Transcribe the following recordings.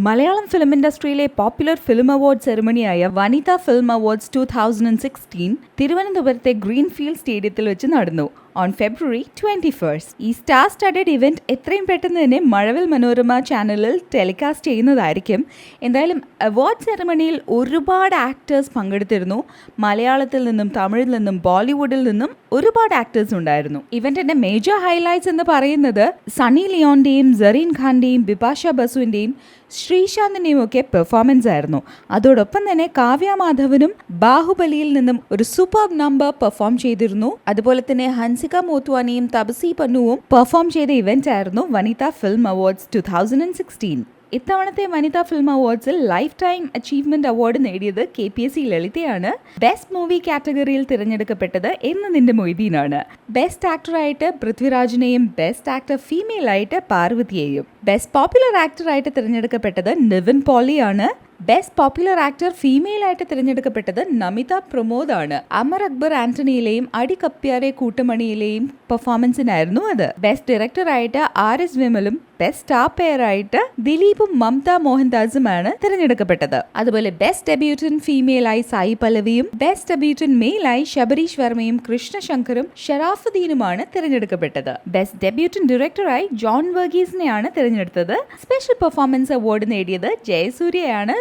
Malayalam film ഇൻഡസ്ട്രിയിലെ popular film award സെറിമണിയായ Vanitha film awards 2016 തിരുവനന്തപുരത്തെ ഗ്രീൻഫീൽഡ് സ്റ്റേഡിയത്തിൽ വെച്ച് നടന്നു ഓൺ ഫെബ്രുവരി 21. ഈ സ്റ്റാർ സ്റ്റഡഡ് ഇവന്റ് എത്രയും പെട്ടെന്ന് തന്നെ മഴവിൽ മനോരമ ചാനലിൽ ടെലികാസ്റ്റ് ചെയ്യുന്നതായിരിക്കും. എന്തായാലും അവാർഡ് സെറിമണിയിൽ ഒരുപാട് ആക്ടേഴ്സ് പങ്കെടുത്തിരുന്നു. മലയാളത്തിൽ നിന്നും തമിഴിൽ നിന്നും ബോളിവുഡിൽ നിന്നും ഒരുപാട് ആക്ടേഴ്സ് ഉണ്ടായിരുന്നു. ഇവന്റിന്റെ മേജർ ഹൈലൈറ്റ്സ് എന്ന് പറയുന്നത് സണ്ണി ലിയോന്റെയും സരീൻ ഖാന്റെയും ബിപാഷ ബസുവിന്റെയും ശ്രീശാന്തിന്റെയും ഒക്കെ പെർഫോമൻസ് ആയിരുന്നു. അതോടൊപ്പം തന്നെ കാവ്യ മാധവനും ബാഹുബലിയിൽ നിന്നും ഒരു സൂപ്പർ നമ്പർ പെർഫോം ചെയ്തിരുന്നു. അതുപോലെ തന്നെ ഹൻസിക മോത്വാനിയും തപസി പന്നുവും പെർഫോം ചെയ്ത ഇവന്റ് ആയിരുന്നു വനിത ഫിലിം അവാർഡ്സ് 2016. ഇത്തവണത്തെ വനിതാ ഫിലിം അവാർഡ്സിൽ ലൈഫ് ടൈം അച്ചീവ്മെന്റ് അവാർഡ് നേടിയത് KPSC ലളിതയാണ്. ബെസ്റ്റ് മൂവി കാറ്റഗറിയിൽ തിരഞ്ഞെടുക്കപ്പെട്ടത് എന്ന് നിന്റെ മൊയ്തീനാണ്. ബെസ്റ്റ് ആക്ടറായിട്ട് പൃഥ്വിരാജിനെയും ബെസ്റ്റ് ആക്ടർ ഫീമെയിൽ ആയിട്ട് പാർവതിയെയും, ബെസ്റ്റ് പോപ്പുലർ ആക്ടറായിട്ട് തിരഞ്ഞെടുക്കപ്പെട്ടത് നിവിൻ പോളിയാണ്. ബെസ്റ്റ് പോപ്പുലർ ആക്ടർ ഫീമെയിൽ ആയിട്ട് തിരഞ്ഞെടുക്കപ്പെട്ടത് നമിത പ്രമോദ് ആണ്. അമർ അക്ബർ ആന്റണിയിലെയും അടി കപ്പ്യാരെ കൂട്ടമണിയിലെയും പെർഫോമൻസിനായിരുന്നു അത്. ബെസ്റ്റ് ഡയറക്ടറായിട്ട് RS വിമലും ബെസ്റ്റ് സ്റ്റാർ പെയർ ആയിട്ട് ദിലീപും മമത മോഹൻദാസുമാണ് തിരഞ്ഞെടുക്കപ്പെട്ടത്. അതുപോലെ ബെസ്റ്റ് ഡെബ്യൂട്ടൻ ഫീമെയിലായി സായി പല്ലവിയും ബെസ്റ്റ് ഡെബ്യൂട്ടൻ മെയിലായി ശബരീഷ് വർമ്മയും കൃഷ്ണശങ്കറും ഷറാഫുദ്ദീനുമാണ് തിരഞ്ഞെടുക്കപ്പെട്ടത്. ബെസ്റ്റ് ഡെബ്യൂട്ടൻ ഡയറക്ടറായി ജോൺ വർഗീസിനെയാണ് തിരഞ്ഞെടുത്തത്. സ്പെഷ്യൽ പെർഫോമൻസ് അവാർഡ് നേടിയത് ജയസൂര്യയാണ്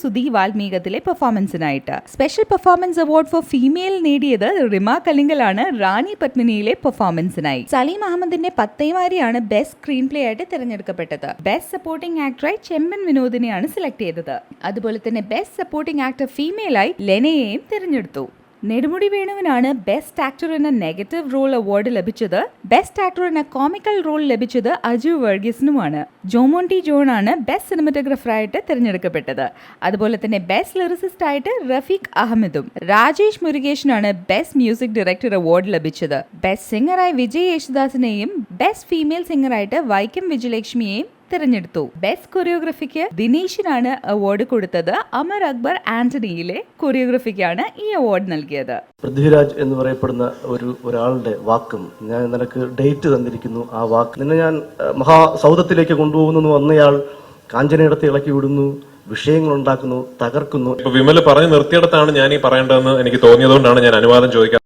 സുധി വാൽമീകത്തിലെ പെർഫോമൻസിനായിട്ട്. Special performance award for female നേടിയത് റിമ കലിംഗലാണ് റാണി പത്മിനിയിലെ പെർഫോമൻസിനായി. സലീം അഹമ്മദിന്റെ പത്തൈമാരിയാണ് ബെസ്റ്റ് സ്ക്രീൻ പ്ലേ ആയിട്ട് തിരഞ്ഞെടുക്കപ്പെട്ടത്. ബെസ്റ്റ് സപ്പോർട്ടിംഗ് ആക്ടറായി ചെമ്പൻ വിനോദിനെയാണ് സെലക്ട് ചെയ്തത്. അതുപോലെ തന്നെ ബെസ്റ്റ് സപ്പോർട്ടിംഗ് ആക്ടർ ഫീമെയിലായി ലെനയെയും തിരഞ്ഞെടുത്തു. നെടുമുടി വേണുവിനാണ് best actor in a negative role award ലഭിച്ചത്. Best actor in a comical role ലഭിച്ചത് അജു വർഗീസിനുമാണ്. ജോമോണ്ടി ജോൺ ആണ് ബെസ്റ്റ് സിനിമറ്റോഗ്രാഫറായിട്ട് തിരഞ്ഞെടുക്കപ്പെട്ടത്. അതുപോലെ തന്നെ ബെസ്റ്റ് ലിറിസിസ്റ്റ് ആയിട്ട് റഫീഖ് അഹമ്മദും രാജേഷ് മുരുകേഷിനാണ് ബെസ്റ്റ് മ്യൂസിക് ഡയറക്ടർ അവാർഡ് ലഭിച്ചത്. ബെസ്റ്റ് സിംഗറായി വിജയ് യേശുദാസിനെയും ബെസ്റ്റ് ഫീമെയിൽ സിംഗറായിട്ട് വൈക്കം വിജയലക്ഷ്മിയെയും തിരഞ്ഞെടുത്തു. ബെസ്റ്റ് കൊറിയോഗ്രഫിക്ക് ദിനേശിനാണ് അവാർഡ് കൊടുത്തത്. അമർ അക്ബർ ആന്റണിയിലെ കൊറിയോഗ്രഫിക്കാണ് ഈ അവാർഡ് നൽകിയത്. പൃഥ്വിരാജ് എന്ന് പറയപ്പെടുന്ന ഒരാളുടെ വാക്കും ഞാൻ നിനക്ക് ഡേറ്റ് തന്നിരിക്കുന്നു, ആ വാക്ക് നിന്നെ ഞാൻ മഹാസൗധത്തിലേക്ക് കൊണ്ടുപോകുന്നു, വന്നയാൾ കാഞ്ചനയിടത്ത് ഇളക്കി വിടുന്നു, വിഷയങ്ങൾ ഉണ്ടാക്കുന്നു, തകർക്കുന്നു. വിമൽ പറഞ്ഞു നിർത്തിയിടത്താണ് ഞാൻ ഈ പറയേണ്ടതെന്ന് എനിക്ക് തോന്നിയതുകൊണ്ടാണ് ഞാൻ അനുവാദം ചോദിക്കാൻ